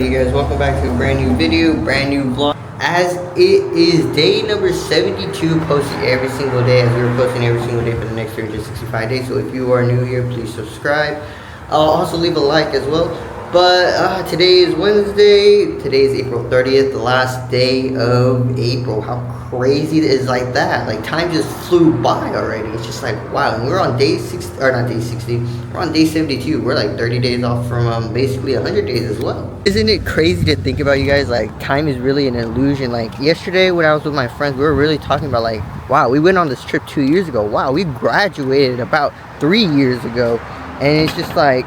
Hey guys, welcome back to a brand new video, brand new vlog. As it is day number 72, posted every single day, as we were posting every single day for the next 365 days. So if you are new here, please subscribe. Also leave a like as well. But today is Wednesday. Today is April 30th, the last day of April. How crazy is like that? Like time just flew by already. It's just like wow. And we're on day 60, or not day 60. We're on day 72. We're like 30 days off from basically 100 days as well. Isn't it crazy to think about, you guys? Like time is really an illusion. Like yesterday when I was with my friends, we were really talking about like, wow, we went on this trip 2 years ago. Wow, we graduated about 3 years ago, and it's just like,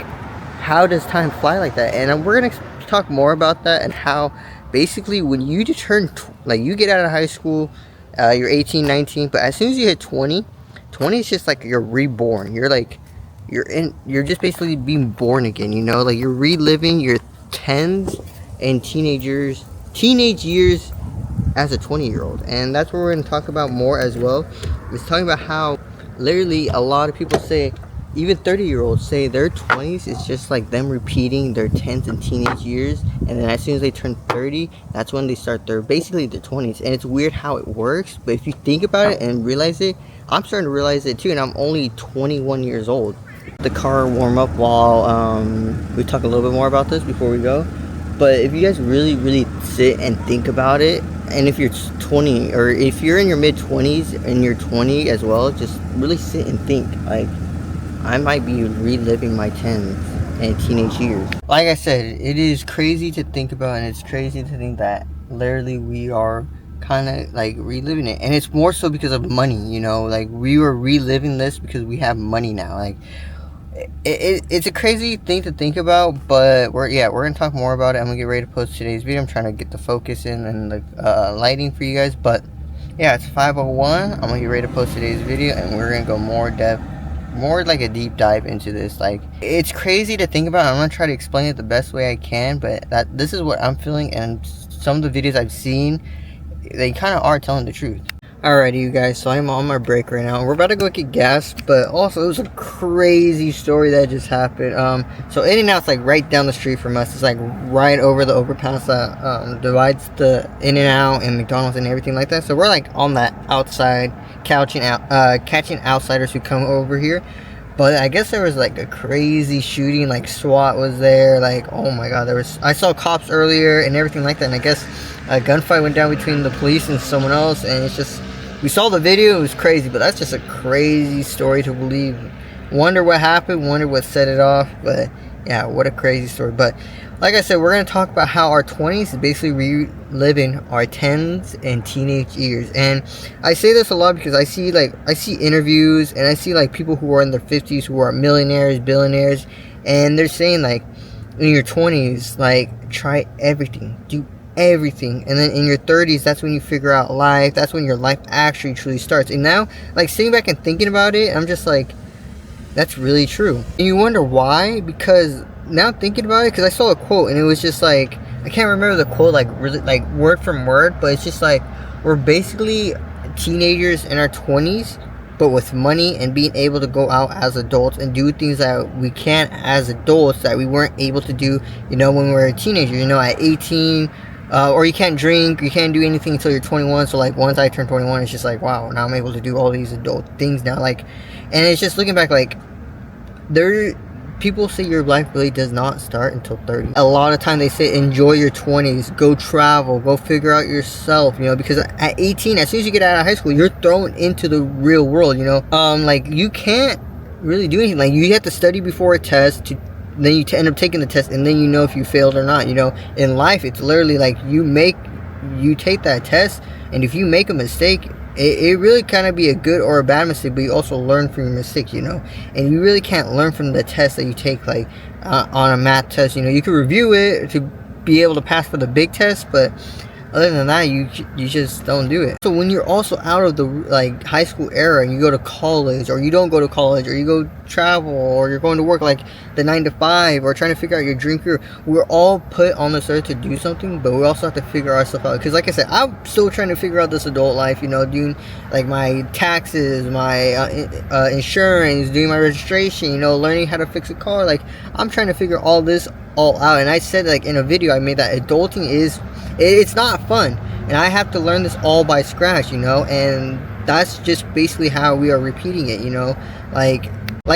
how does time fly like that? And we're gonna talk more about that, and how basically when you just turn like you get out of high school, you're 18, 19, but as soon as you hit 20 is just like you're reborn. You're like you're just basically being born again, you know? Like you're reliving your 10s and teenage years as a 20-year-old. And that's what we're gonna talk about more as well. It's talking about how literally a lot of people say, even 30-year-olds say their 20s is just like them repeating their 10s and teenage years, and then as soon as they turn 30, that's when they start their 20s. And it's weird how it works, but if you think about it and realize it, I'm starting to realize it too, and I'm only 21 years old. The car warm up while we talk a little bit more about this before we go. But if you guys really sit and think about it, and if you're 20, or if you're in your mid-20s and you're 20 as well, just really sit and think, like, I might be reliving my 10s and teenage years. Like I said, it is crazy to think about, and it's crazy to think that literally we are kind of like reliving it. And it's more so because of money, you know? Like we were reliving this because we have money now. Like it's a crazy thing to think about, but we're gonna talk more about it. I'm gonna get ready to post today's video. I'm trying to get the focus in and the lighting for you guys, but yeah, it's 5:01. I'm gonna get ready to post today's video, and we're gonna go more like a deep dive into this. Like it's crazy to think about. I'm gonna try to explain it the best way I can, but this is what I'm feeling, and some of the videos I've seen, they kind of are telling the truth. Alrighty, you guys, so I'm on my break right now. We're about to go get gas, but also it was a crazy story that just happened. So In-N-Out's like right down the street from us. It's like right over the overpass that divides the In-N-Out and McDonald's and everything like that. So we're like on that outside, catching outsiders who come over here. But I guess there was like a crazy shooting, like SWAT was there, like oh my god, I saw cops earlier and everything like that, and I guess a gunfight went down between the police and someone else, and it's just, we saw the video, it was crazy, but that's just a crazy story to believe. Wonder what happened, wonder what set it off, but yeah, what a crazy story. But like I said, we're going to talk about how our 20s is basically reliving our 10s and teenage years. And I say this a lot because I see interviews, and I see like people who are in their 50s who are millionaires, billionaires, and they're saying like in your 20s, like try everything, do everything, and then in your 30s, that's when you figure out life. That's when your life actually truly starts. And now, like sitting back and thinking about it, I'm just like, that's really true. And you wonder why, because now thinking about it, because I saw a quote and it was just like, I can't remember the quote like really like word from word, but it's just like, we're basically teenagers in our 20s, but with money and being able to go out as adults and do things that we can't as adults that we weren't able to do, you know, when we were a teenager, you know, at 18. Or you can't drink, you can't do anything until you're 21. So like once I turned 21, it's just like, wow, now I'm able to do all these adult things now. Like, and it's just looking back, like people say your life really does not start until 30. A lot of time they say enjoy your 20s, go travel, go figure out yourself, you know, because at 18, as soon as you get out of high school, you're thrown into the real world, you know. Like you can't really do anything. Like you have to study before a test, then you end up taking the test, and then you know if you failed or not. You know, in life it's literally like you take that test, and if you make a mistake, it really kind of be a good or a bad mistake, but you also learn from your mistake, you know. And you really can't learn from the test that you take, like on a math test, you know. You can review it to be able to pass for the big test, but other than that, you just don't do it. So when you're also out of the like high school era, and you go to college, or you don't go to college, or you go travel, or you're going to work like the 9 to 5, or trying to figure out your dream career, we're all put on this earth to do something, but we also have to figure ourselves out. Because like I said, I'm still trying to figure out this adult life, you know, doing like my taxes, my insurance, doing my registration, you know, learning how to fix a car. Like I'm trying to figure all this all out. And I said, like, in a video I made, that adulting is, it's not fun, and I have to learn this all by scratch, you know. And that's just basically how we are repeating it, you know. Like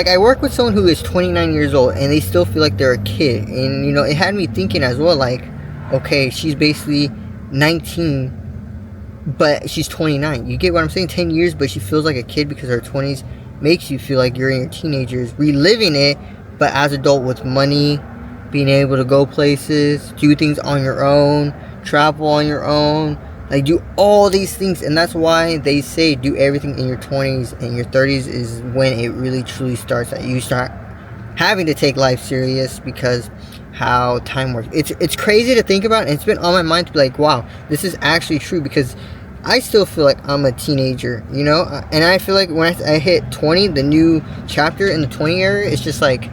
I work with someone who is 29 years old and they still feel like they're a kid, and you know, it had me thinking as well, like, okay, she's basically 19 but she's 29. You get what I'm saying? 10 years, but she feels like a kid because her 20s makes you feel like you're in your teenagers, reliving it, but as adult, with money, being able to go places, do things on your own, travel on your own, like do all these things. And that's why they say do everything in your 20s, and your 30s is when it really truly starts, that you start having to take life serious, because how time works. It's crazy to think about, and it's been on my mind to be like, wow, this is actually true, because I still feel like I'm a teenager, you know. And I feel like when I hit 20, the new chapter in the 20 area, it's just like,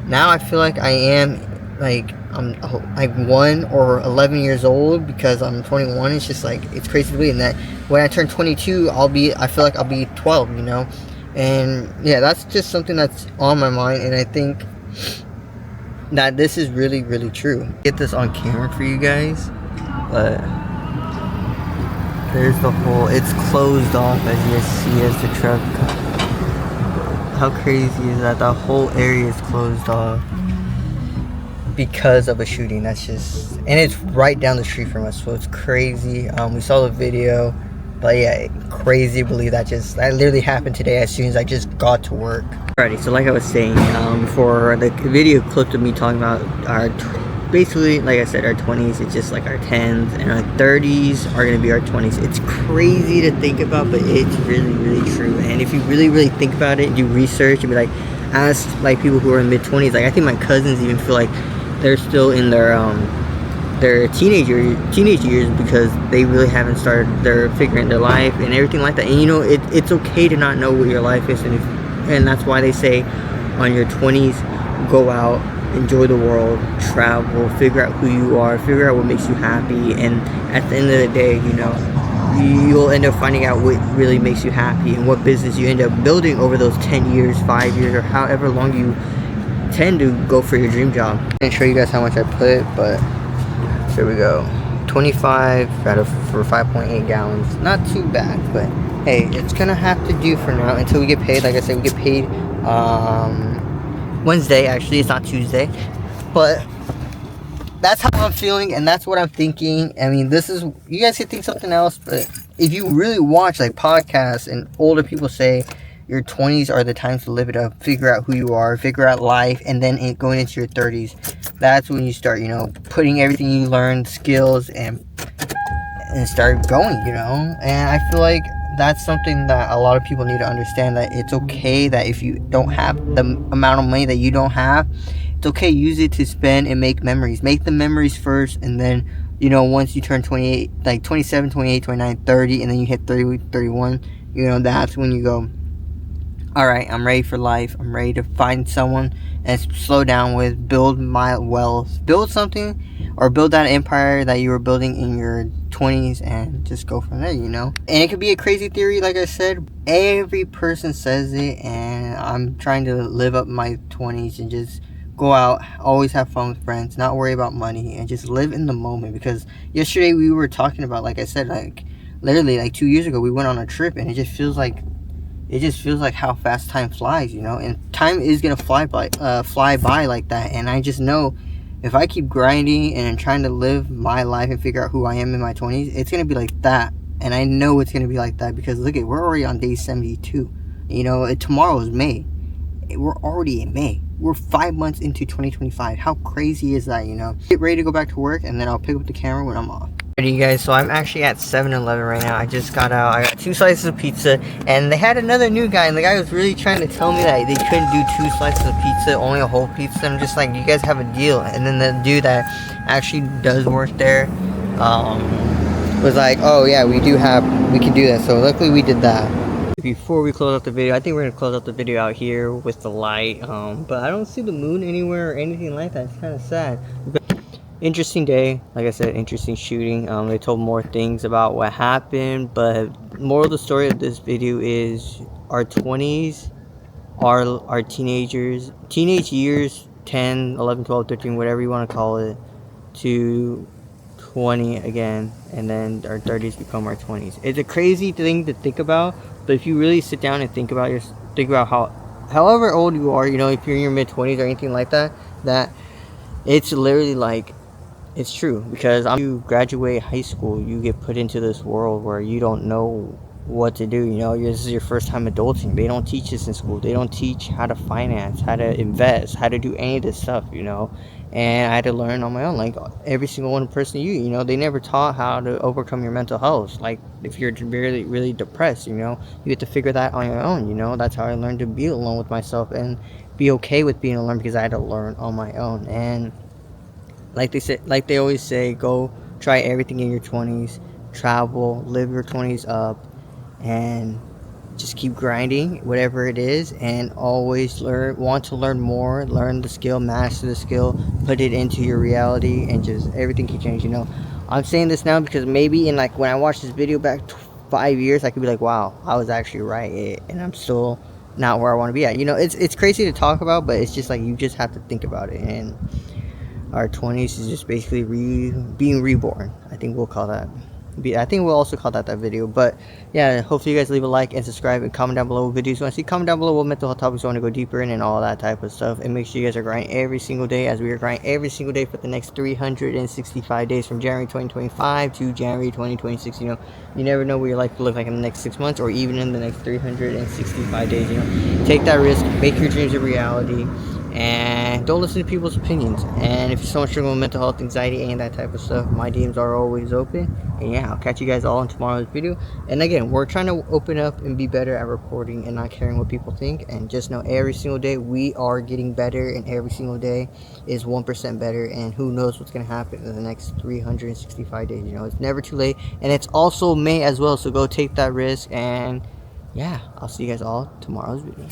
now I feel like I am, like, I'm like 1 or 11 years old because I'm 21. It's just like, it's crazy to believe. And that when I turn 22, I feel like I'll be 12, you know. And yeah, that's just something that's on my mind, and I think that this is really, really true. Get this on camera for you guys, but there's the whole, it's closed off, as you guys see, as the truck. How crazy is that? The whole area is closed off because of a shooting. That's just, and it's right down the street from us, so it's crazy. We saw the video, but yeah, crazy to believe that literally happened today as soon as I just got to work. Alrighty, so like I was saying, before, the video clip of me talking about our basically, like I said, our 20s, it's just like our 10s, and our 30s are going to be our 20s. It's crazy to think about, but it's really, really true. And if you really, really think about it, do research, and be like, ask like people who are in mid-20s. Like, I think my cousins even feel like they're still in their teenage years, because they really haven't started figuring their life and everything like that. And you know, it's okay to not know what your life is, and that's why they say on your 20s, go out, enjoy the world, travel, figure out who you are, figure out what makes you happy. And at the end of the day, you know, you'll end up finding out what really makes you happy, and what business you end up building over those 10 years, 5 years, or however long you tend to go for your dream job. I'm gonna show you guys how much I put, but here we go. 25 for 5.8 gallons. Not too bad, but hey, it's gonna have to do for now until we get paid. Like I said, we get paid Wednesday. Actually, it's not Tuesday, but that's how I'm feeling, and that's what I'm thinking. I mean, this is, you guys could think something else, but if you really watch like podcasts and older people say your 20s are the times to live it up, figure out who you are, figure out life, and then going into your 30s, that's when you start, you know, putting everything you learned, skills, and start going, you know. And I feel like that's something that a lot of people need to understand, that it's okay that if you don't have the amount of money that you don't have, it's okay, use it to spend and make memories. Make the memories first, and then, you know, once you turn 28, like 27, 28, 29, 30, and then you hit 30, 31, you know, that's when you go, all right, I'm ready for life. I'm ready to find someone and slow down with, build my wealth, build something, or build that empire that you were building in your 20s, and just go from there, you know. And it could be a crazy theory, like I said. Every person says it, and I'm trying to live up my 20s and just go out, always have fun with friends, not worry about money, and just live in the moment. Because yesterday we were talking about, like I said, like literally like 2 years ago, we went on a trip, and it just feels like how fast time flies, you know. And time is gonna fly by like that. And I just know, if I keep grinding and trying to live my life and figure out who I am in my 20s, it's gonna be like that. And I know it's gonna be like that, because look at, we're already on day 72. You know, tomorrow is May. We're already in May. We're 5 months into 2025. How crazy is that, you know? Get ready to go back to work, and then I'll pick up the camera when I'm off. Alrighty, you guys, so I'm actually at 7-Eleven right now. I just got out. I got 2 slices of pizza, and they had another new guy, and the guy was really trying to tell me that they couldn't do 2 slices of pizza, only a whole pizza. I'm just like, you guys have a deal. And then the dude that actually does work there was like, oh yeah, we can do that. So luckily we did that. Before we close out the video, I think we're gonna close out the video out here with the light, but I don't see the moon anywhere or anything like that. It's kind of sad. Interesting day, like I said, interesting shooting. They told more things about what happened, but moral of the story of this video is our 20s are our teenage years. 10, 11, 12, 13, whatever you want to call it, to 20 again, and then our 30s become our 20s. It's a crazy thing to think about, but if you really sit down and think about however old you are, you know, if you're in your mid 20s or anything like that, that it's literally like, it's true. Because you graduate high school, you get put into this world where you don't know what to do. You know, this is your first time adulting. They don't teach this in school. They don't teach how to finance, how to invest, how to do any of this stuff, you know. And I had to learn on my own, like every single one person, you know, they never taught how to overcome your mental health. Like if you're really, really depressed, you know, you have to figure that on your own, you know. That's how I learned to be alone with myself and be okay with being alone, because I had to learn on my own. And like they always say, go try everything in your 20s, travel, live your 20s up, and just keep grinding whatever it is, and always want to learn more, learn the skill, master the skill, put it into your reality, and just everything can change, you know. I'm saying this now because maybe in like when I watch this video back 5 years, I could be like, wow, I was actually right, and I'm still not where I want to be at, you know. It's crazy to talk about, but it's just like you just have to think about it. And our 20s is just basically being reborn. I think we'll call that. I think we'll also call that video. But yeah, hopefully you guys leave a like and subscribe and comment down below what videos you want to see. Comment down below what mental health topics you want to go deeper in and all that type of stuff. And make sure you guys are grinding every single day, as we are grinding every single day for the next 365 days, from January 2025 to January 2026. You know, you never know what your life will look like in the next 6 months, or even in the next 365 days. You know, take that risk, make your dreams a reality, and don't listen to people's opinions. And if you're someone struggling with mental health, anxiety, and that type of stuff, my DMs are always open. And yeah, I'll catch you guys all in tomorrow's video. And again, we're trying to open up and be better at recording and not caring what people think. And just know every single day we are getting better, and every single day is 1% better. And who knows what's going to happen in the next 365 days. You know, it's never too late. And it's also May as well, so go take that risk. And yeah, I'll see you guys all tomorrow's video.